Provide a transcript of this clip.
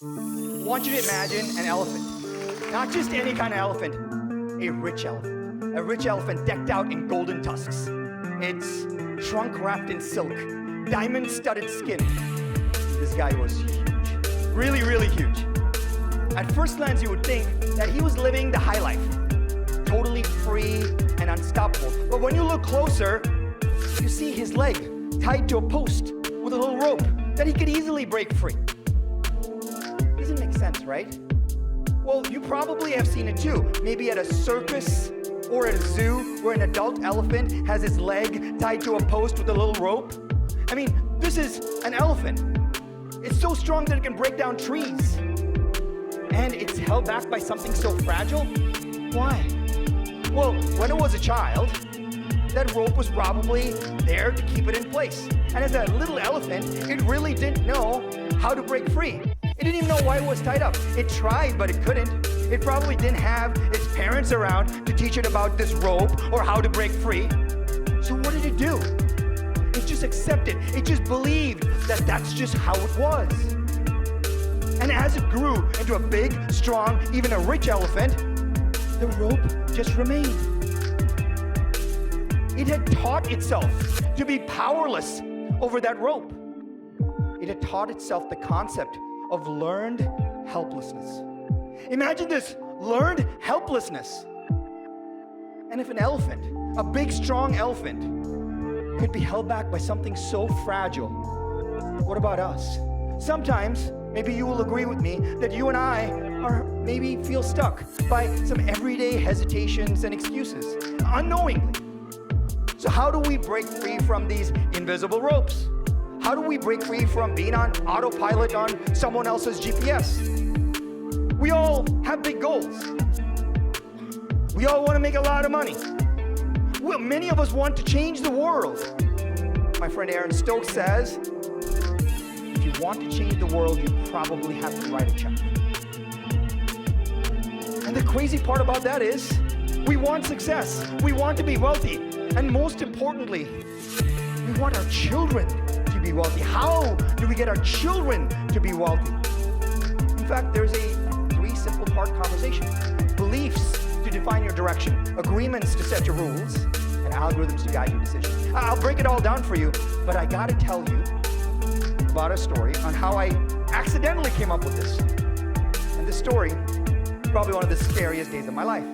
I want you to imagine an elephant. Not just any kind of elephant, a rich elephant. A rich elephant decked out in golden tusks. Its trunk wrapped in silk, diamond-studded skin. This guy was huge. Really, really huge. At first glance, you would think that he was living the high life. Totally free and unstoppable. But when you look closer, you see his leg tied to a post with a little rope that he could easily break free. Doesn't make sense, right? Well, you probably have seen it too. Maybe at a circus or at a zoo where an adult elephant has its leg tied to a post with a little rope. I mean, this is an elephant. It's so strong that it can break down trees. And it's held back by something so fragile? Why? Well, when it was a child, that rope was probably there to keep it in place. And as a little elephant, it really didn't know how to break free. It didn't even know why it was tied up. It tried, but it couldn't. It probably didn't have its parents around to teach it about this rope or how to break free. So what did it do? It just accepted. It just believed that that's just how it was. And as it grew into a big, strong, even a rich elephant, the rope just remained. It had taught itself to be powerless over that rope. It had taught itself the concept of learned helplessness. Imagine this, learned helplessness. And if an elephant, a big, strong elephant, could be held back by something so fragile, what about us? Sometimes, maybe you will agree with me that you and I are maybe feel stuck by some everyday hesitations and excuses, unknowingly. So how do we break free from these invisible ropes? How do we break free from being on autopilot on someone else's GPS? We all have big goals. We all want to make a lot of money. Well, many of us want to change the world. My friend Aaron Stokes says, if you want to change the world, you probably have to write a check. And the crazy part about that is, we want success. We want to be wealthy. And most importantly, we want our children to be wealthy. How do we get our children to be wealthy? In fact, there's a 3 simple part conversation. Beliefs to define your direction, agreements to set your rules, and algorithms to guide your decisions. I'll break it all down for you, but I gotta tell you about a story on how I accidentally came up with this. And this story is probably one of the scariest days of my life.